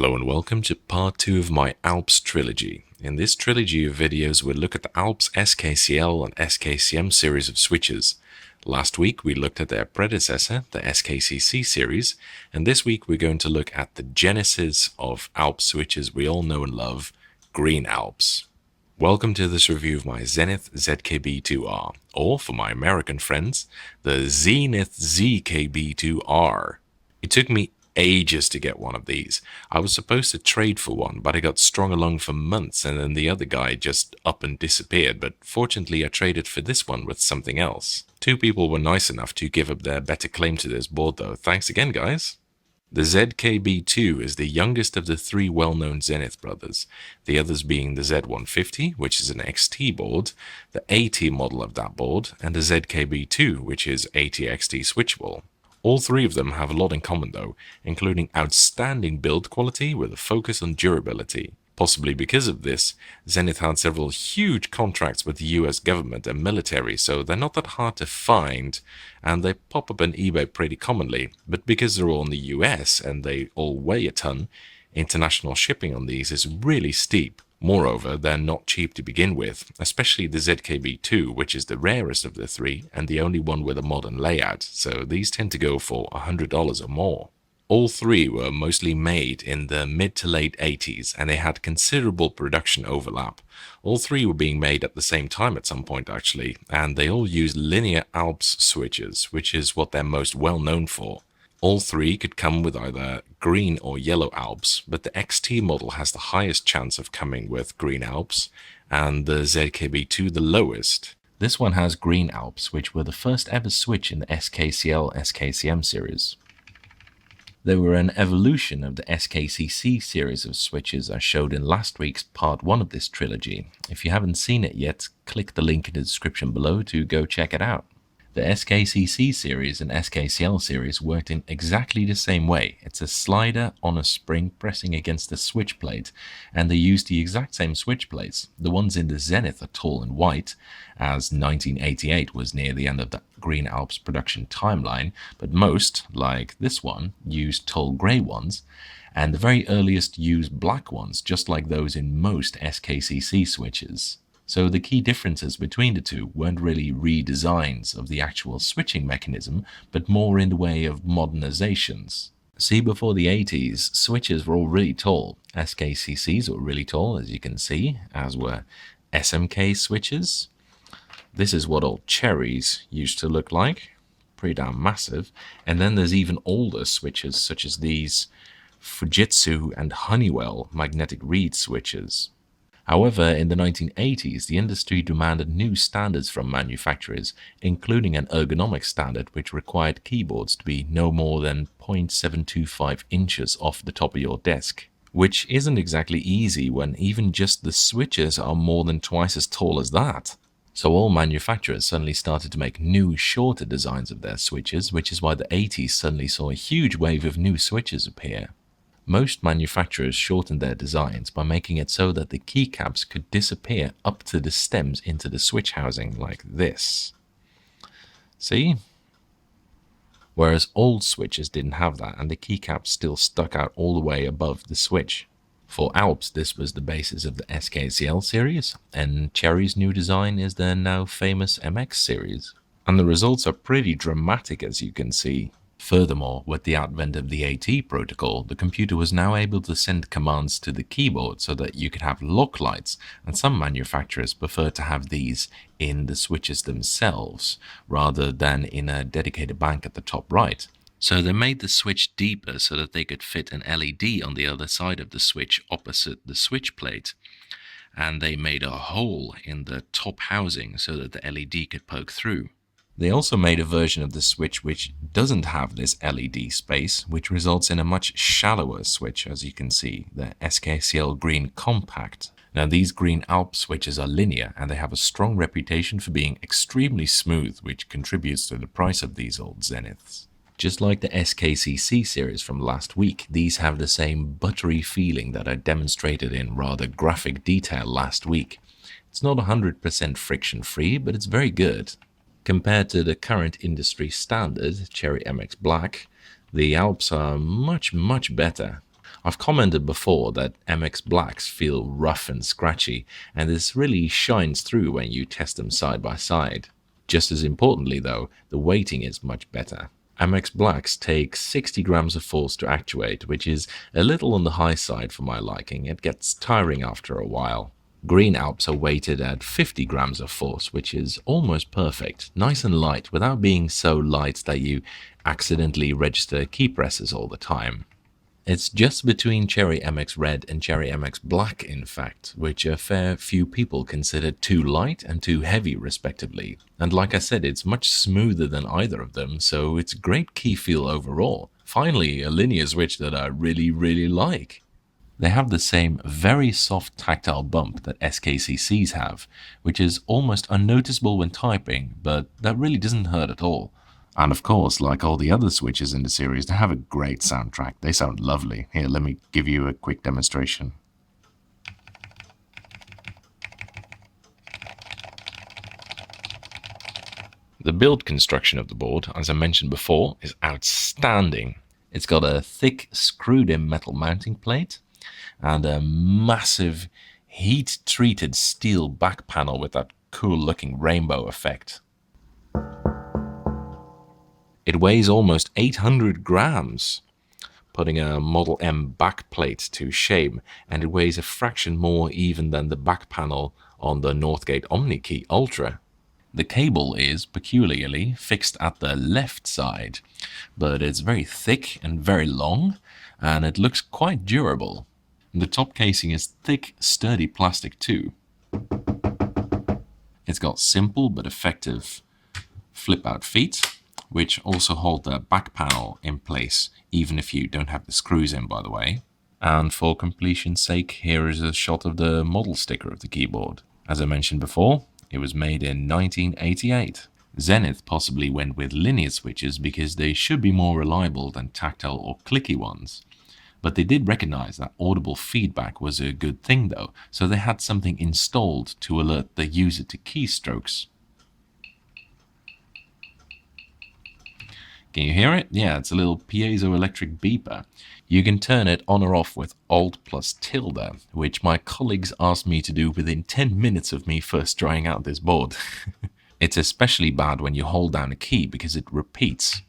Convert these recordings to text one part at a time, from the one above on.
Hello and welcome to part 2 of my Alps trilogy. In this trilogy of videos we'll look at the Alps SKCL and SKCM series of switches. Last week we looked at their predecessor, the SKCC series, and this week we're going to look at the genesis of Alps switches we all know and love, Green Alps. Welcome to this review of my Zenith ZKB-2R, or for my American friends, the Zenith ZKB-2R. It took me ages to get one of these. I was supposed to trade for one, but I got strung along for months and then the other guy just up and disappeared, but fortunately I traded for this one with something else. Two people were nice enough to give up their better claim to this board though. Thanks again, guys. The ZKB2 is the youngest of the three well-known Zenith brothers, the others being the Z150, which is an XT board, the AT model of that board, and the ZKB2, which is ATXT switchable. All three of them have a lot in common though, including outstanding build quality with a focus on durability. Possibly because of this, Zenith had several huge contracts with the US government and military, so they're not that hard to find, and they pop up on eBay pretty commonly, but because they're all in the US and they all weigh a ton, international shipping on these is really steep. Moreover, they're not cheap to begin with, especially the ZKB2, which is the rarest of the three and the only one with a modern layout, so these tend to go for $100 or more. All three were mostly made in the mid to late 80s and they had considerable production overlap. All three were being made at the same time at some point actually, and they all use linear Alps switches, which is what they're most well known for. All three could come with either green or yellow Alps, but the XT model has the highest chance of coming with green Alps, and the ZKB2 the lowest. This one has green Alps, which were the first ever switch in the SKCL SKCM series. They were an evolution of the SKCC series of switches I showed in last week's part 1 of this trilogy. If you haven't seen it yet, click the link in the description below to go check it out. The SKCC series and SKCL series worked in exactly the same way. It's a slider on a spring pressing against the switch plate, and they use the exact same switch plates. The ones in the Zenith are tall and white, as 1988 was near the end of the Green Alps production timeline, but most, like this one, use tall grey ones, and the very earliest use black ones, just like those in most SKCC switches. So the key differences between the two weren't really redesigns of the actual switching mechanism, but more in the way of modernizations. See, before the 80s, switches were all really tall. SKCCs were really tall, as you can see, as were SMK switches. This is what old cherries used to look like, pretty damn massive. And then there's even older switches, such as these Fujitsu and Honeywell magnetic reed switches. However, in the 1980s, the industry demanded new standards from manufacturers, including an ergonomic standard which required keyboards to be no more than 0.725 inches off the top of your desk, which isn't exactly easy when even just the switches are more than twice as tall as that. So all manufacturers suddenly started to make new, shorter designs of their switches, which is why the 80s suddenly saw a huge wave of new switches appear. Most manufacturers shortened their designs by making it so that the keycaps could disappear up to the stems into the switch housing like this. See? Whereas old switches didn't have that and the keycaps still stuck out all the way above the switch. For Alps, this was the basis of the SKCL series, and Cherry's new design is their now famous MX series. And the results are pretty dramatic, as you can see. Furthermore, with the advent of the AT protocol, the computer was now able to send commands to the keyboard so that you could have lock lights, and some manufacturers prefer to have these in the switches themselves, rather than in a dedicated bank at the top right. So they made the switch deeper so that they could fit an LED on the other side of the switch opposite the switch plate, and they made a hole in the top housing so that the LED could poke through. They also made a version of the switch which doesn't have this LED space, which results in a much shallower switch, as you can see, the SKCL Green Compact. Now these Green Alps switches are linear and they have a strong reputation for being extremely smooth, which contributes to the price of these old Zeniths. Just like the SKCC series from last week, these have the same buttery feeling that I demonstrated in rather graphic detail last week. It's not 100% friction-free, but it's very good. Compared to the current industry standard, Cherry MX Black, the Alps are much better. I've commented before that MX Blacks feel rough and scratchy, and this really shines through when you test them side by side. Just as importantly though, the weighting is much better. MX Blacks take 60 grams of force to actuate, which is a little on the high side for my liking. It gets tiring after a while. Green Alps are weighted at 50 grams of force, which is almost perfect, nice and light without being so light that you accidentally register key presses all the time. It's just between Cherry MX Red and Cherry MX Black, in fact, which a fair few people consider too light and too heavy respectively. And like I said, it's much smoother than either of them, so it's great key feel overall. Finally, a linear switch that I really like. They have the same very soft tactile bump that SKCCs have, which is almost unnoticeable when typing, but that really doesn't hurt at all. And of course, like all the other switches in the series, they have a great soundtrack. They sound lovely. Here, let me give you a quick demonstration. The build construction of the board, as I mentioned before, is outstanding. It's got a thick screwed-in metal mounting plate and a massive heat-treated steel back panel with that cool-looking rainbow effect. It weighs almost 800 grams, putting a Model M backplate to shame, and it weighs a fraction more even than the back panel on the Northgate OmniKey Ultra. The cable is peculiarly fixed at the left side, but it's very thick and very long, and it looks quite durable. The top casing is thick, sturdy plastic too. It's got simple but effective flip-out feet, which also hold the back panel in place, even if you don't have the screws in, by the way. And for completion's sake, here is a shot of the model sticker of the keyboard. As I mentioned before, it was made in 1988. Zenith possibly went with linear switches because they should be more reliable than tactile or clicky ones. But they did recognize that audible feedback was a good thing though, so they had something installed to alert the user to keystrokes. Can you hear it? Yeah, it's a little piezoelectric beeper. You can turn it on or off with Alt plus tilde, which my colleagues asked me to do within 10 minutes of me first trying out this board. It's especially bad when you hold down a key because it repeats.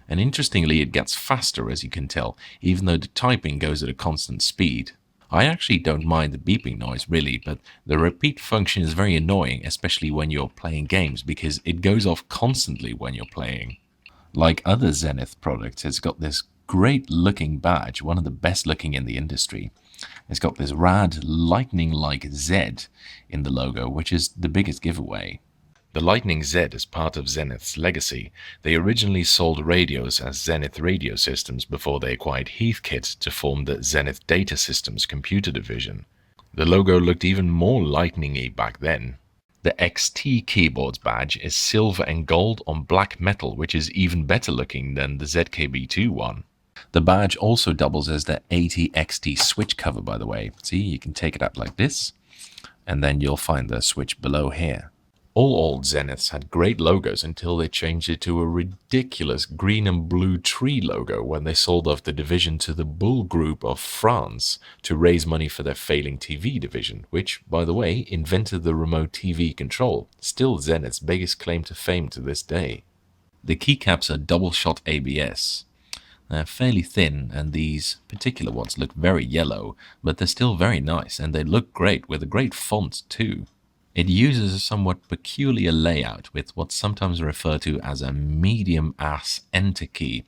And interestingly, it gets faster, as you can tell, even though the typing goes at a constant speed. I actually don't mind the beeping noise really, but the repeat function is very annoying, especially when you're playing games, because it goes off constantly when you're playing. Like other Zenith products, it's got this great looking badge, one of the best looking in the industry. It's got this rad lightning-like Z in the logo, which is the biggest giveaway. The Lightning Z is part of Zenith's legacy. They originally sold radios as Zenith Radio Systems before they acquired Heathkit to form the Zenith Data Systems computer division. The logo looked even more lightning-y back then. The XT keyboard's badge is silver and gold on black metal, which is even better looking than the ZKB-2 one. The badge also doubles as the AT-XT switch cover, by the way. See, you can take it up like this, and then you'll find the switch below here. All old Zeniths had great logos until they changed it to a ridiculous green and blue tree logo when they sold off the division to the Bull Group of France to raise money for their failing TV division, which, by the way, invented the remote TV control, still Zenith's biggest claim to fame to this day. The keycaps are double-shot ABS. They're fairly thin, and these particular ones look very yellow, but they're still very nice, and they look great with a great font too. It uses a somewhat peculiar layout with what's sometimes referred to as a medium-ass enter key,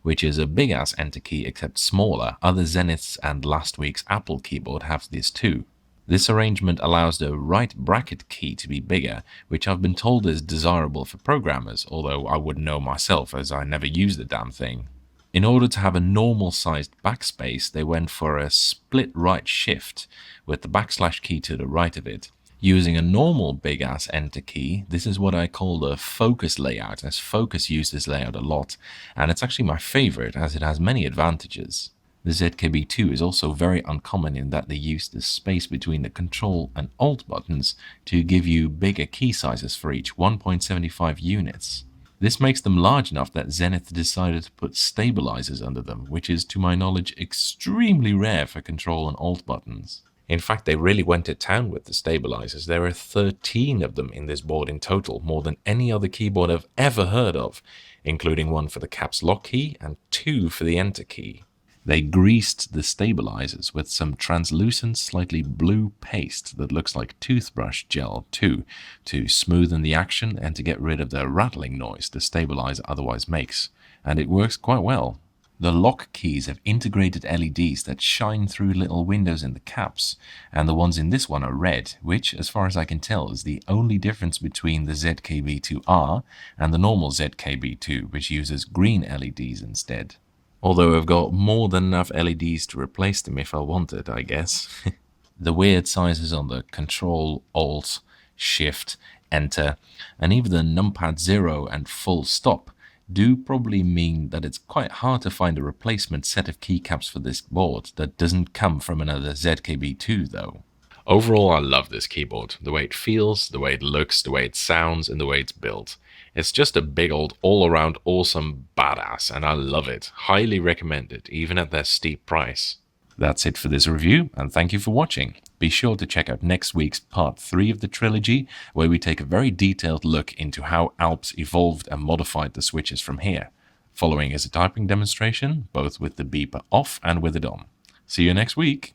which is a big-ass enter key except smaller. Other Zeniths and last week's Apple keyboard have this too. This arrangement allows the right bracket key to be bigger, which I've been told is desirable for programmers, although I wouldn't know myself as I never use the damn thing. In order to have a normal-sized backspace, they went for a split right shift with the backslash key to the right of it. Using a normal big-ass enter key, this is what I call the focus layout, as Focus used this layout a lot, and it's actually my favorite as it has many advantages. The ZKB2 is also very uncommon in that they use the space between the Control and Alt buttons to give you bigger key sizes for each 1.75 units. This makes them large enough that Zenith decided to put stabilizers under them, which is, to my knowledge, extremely rare for Control and Alt buttons. In fact, they really went to town with the stabilizers. There are 13 of them in this board in total, more than any other keyboard I've ever heard of, including one for the caps lock key and 2 for the enter key. They greased the stabilizers with some translucent, slightly blue paste that looks like toothbrush gel too, to smoothen the action and to get rid of the rattling noise the stabilizer otherwise makes, and it works quite well. The lock keys have integrated LEDs that shine through little windows in the caps, and the ones in this one are red, which, as far as I can tell, is the only difference between the ZKB-2R and the normal ZKB-2, which uses green LEDs instead. Although I've got more than enough LEDs to replace them if I wanted, I guess. The weird sizes on the Control, Alt, Shift, Enter, and even the numpad 0 and full stop do probably mean that it's quite hard to find a replacement set of keycaps for this board that doesn't come from another ZKB-2 though. Overall, I love this keyboard. The way it feels, the way it looks, the way it sounds, and the way it's built. It's just a big old all-around awesome badass, and I love it. Highly recommend it, even at their steep price. That's it for this review, and thank you for watching. Be sure to check out next week's part 3 of the trilogy, where we take a very detailed look into how Alps evolved and modified the switches from here. Following is a typing demonstration, both with the beeper off and with it on. See you next week!